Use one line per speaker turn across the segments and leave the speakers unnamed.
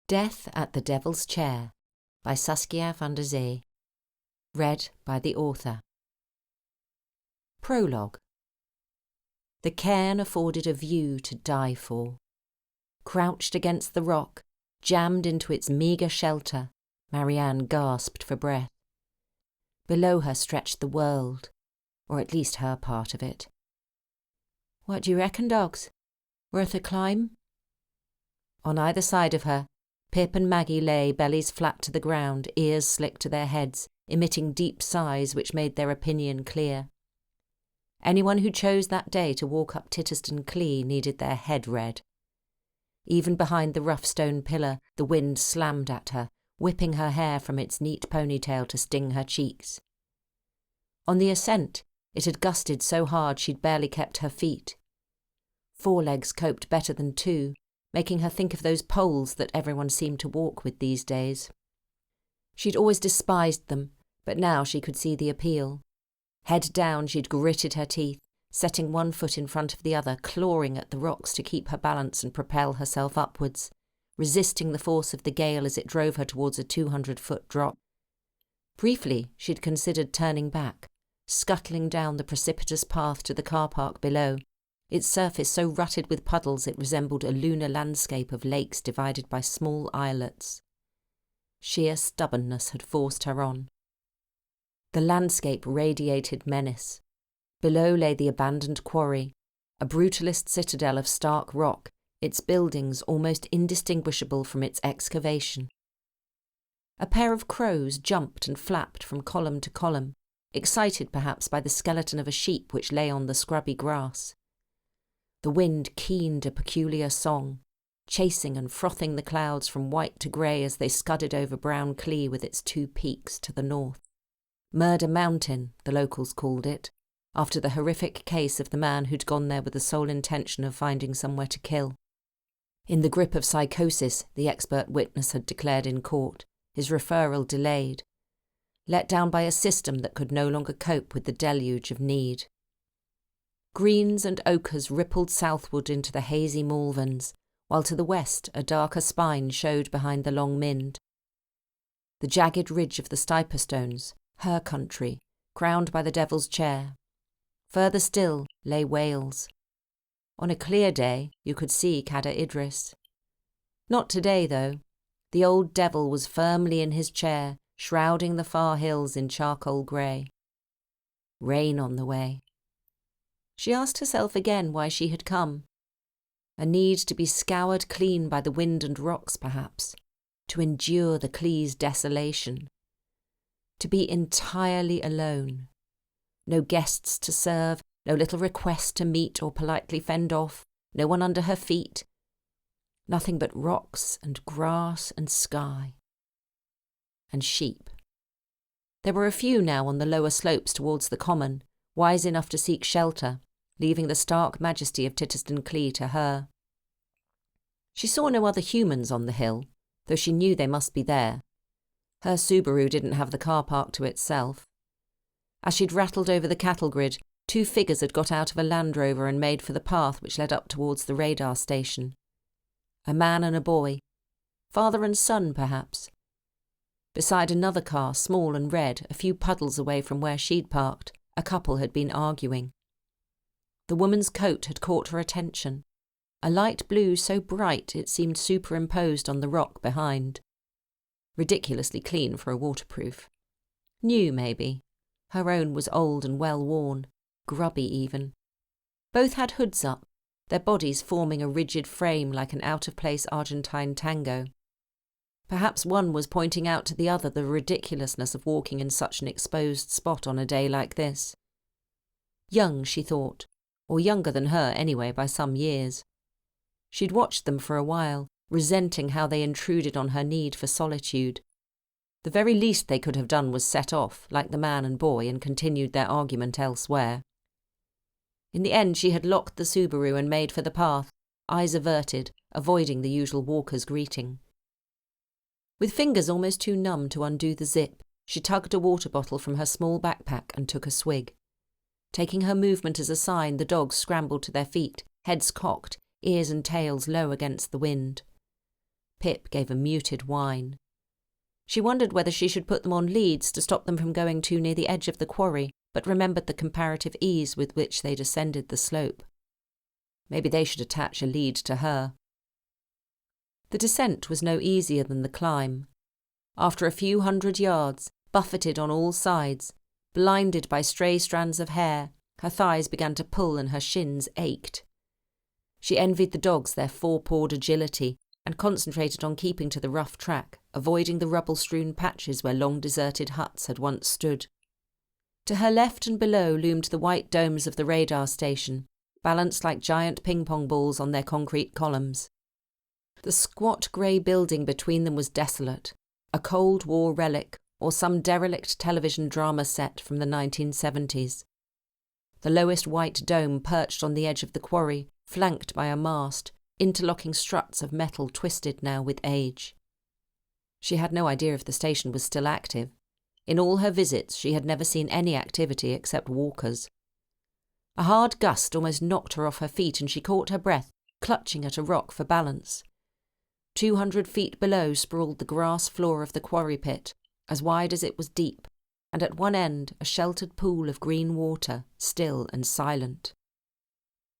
Death at the Devil's Chair by Saskia van der Zee. Read by the author. Prologue. The cairn afforded a view to die for. Crouched against the rock, jammed into its meagre shelter, Marianne gasped for breath. Below her stretched the world, or at least her part of it. "What do you reckon, dogs? Worth a climb?" On either side of her, Pip and Maggie lay bellies flat to the ground, ears slicked to their heads, emitting deep sighs which made their opinion clear. Anyone who chose that day to walk up Titterston Clee needed their head read. Even behind the rough stone pillar, the wind slammed at her, whipping her hair from its neat ponytail to sting her cheeks. On the ascent, it had gusted so hard she'd barely kept her feet. 4 legs coped better than 2, making her think of those poles that everyone seemed to walk with these days. She'd always despised them, but now she could see the appeal. Head down, she'd gritted her teeth, setting one foot in front of the other, clawing at the rocks to keep her balance and propel herself upwards, resisting the force of the gale as it drove her towards a 200-foot drop. Briefly, she'd considered turning back, scuttling down the precipitous path to the car park below, its surface so rutted with puddles it resembled a lunar landscape of lakes divided by small islets. Sheer stubbornness had forced her on. The landscape radiated menace. Below lay the abandoned quarry, a brutalist citadel of stark rock, its buildings almost indistinguishable from its excavation. A pair of crows jumped and flapped from column to column, excited perhaps by the skeleton of a sheep which lay on the scrubby grass. The wind keened a peculiar song, chasing and frothing the clouds from white to grey as they scudded over Brown Clee with its 2 peaks to the north. Murder Mountain, the locals called it, after the horrific case of the man who'd gone there with the sole intention of finding somewhere to kill. In the grip of psychosis, the expert witness had declared in court, his referral delayed, let down by a system that could no longer cope with the deluge of need. Greens and ochres rippled southward into the hazy Malverns, while to the west a darker spine showed behind the long Mynd. The jagged ridge of the Stiperstones, her country, crowned by the Devil's Chair. Further still lay Wales. On a clear day you could see Cadair Idris. Not today, though. The old devil was firmly in his chair, shrouding the far hills in charcoal grey. Rain on the way. She asked herself again why she had come. A need to be scoured clean by the wind and rocks, perhaps, to endure the Clee's desolation. To be entirely alone. No guests to serve, no little request to meet or politely fend off, no one under her feet. Nothing but rocks and grass and sky. And sheep. There were a few now on the lower slopes towards the common, wise enough to seek shelter, leaving the stark majesty of Titterston Clee to her. She saw no other humans on the hill, though she knew they must be there. Her Subaru didn't have the car park to itself. As she'd rattled over the cattle grid, 2 figures had got out of a Land Rover and made for the path which led up towards the radar station. A man and a boy. Father and son, perhaps. Beside another car, small and red, a few puddles away from where she'd parked, a couple had been arguing. The woman's coat had caught her attention, a light blue so bright it seemed superimposed on the rock behind. Ridiculously clean for a waterproof. New, maybe. Her own was old and well worn, grubby even. Both had hoods up, their bodies forming a rigid frame like an out-of-place Argentine tango. Perhaps one was pointing out to the other the ridiculousness of walking in such an exposed spot on a day like this. Young, she thought, or younger than her anyway by some years. She'd watched them for a while, resenting how they intruded on her need for solitude. The very least they could have done was set off, like the man and boy, and continued their argument elsewhere. In the end she had locked the Subaru and made for the path, eyes averted, avoiding the usual walker's greeting. With fingers almost too numb to undo the zip, she tugged a water bottle from her small backpack and took a swig. Taking her movement as a sign, the dogs scrambled to their feet, heads cocked, ears and tails low against the wind. Pip gave a muted whine. She wondered whether she should put them on leads to stop them from going too near the edge of the quarry, but remembered the comparative ease with which they descended the slope. Maybe they should attach a lead to her. The descent was no easier than the climb. After a few 100 yards, buffeted on all sides, blinded by stray strands of hair, her thighs began to pull and her shins ached. She envied the dogs their four-pawed agility and concentrated on keeping to the rough track, avoiding the rubble-strewn patches where long-deserted huts had once stood. To her left and below loomed the white domes of the radar station, balanced like giant ping-pong balls on their concrete columns. The squat grey building between them was desolate, a Cold War relic or some derelict television drama set from the 1970s. The lowest white dome perched on the edge of the quarry, flanked by a mast, interlocking struts of metal twisted now with age. She had no idea if the station was still active. In all her visits she had never seen any activity except walkers. A hard gust almost knocked her off her feet and she caught her breath, clutching at a rock for balance. 200 feet below sprawled the grass floor of the quarry pit, as wide as it was deep, and at one end a sheltered pool of green water, still and silent.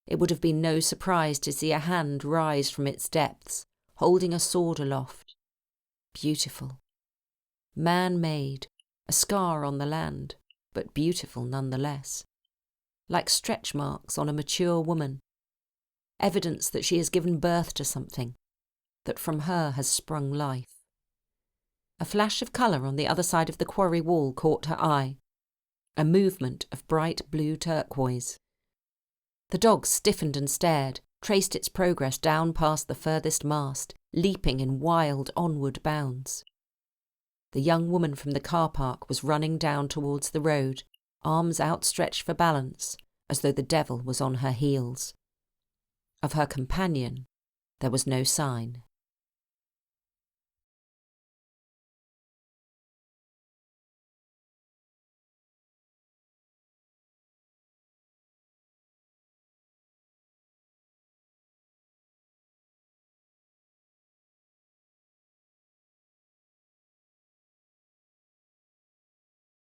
It would have been no surprise to see a hand rise from its depths, holding a sword aloft. Beautiful. Man-made, a scar on the land, but beautiful nonetheless. Like stretch marks on a mature woman. Evidence that she has given birth to something, that from her has sprung life. A flash of colour on the other side of the quarry wall caught her eye. A movement of bright blue turquoise. The dog stiffened and stared, traced its progress down past the furthest mast, leaping in wild onward bounds. The young woman from the car park was running down towards the road, arms outstretched for balance, as though the devil was on her heels. Of her companion, there was no sign.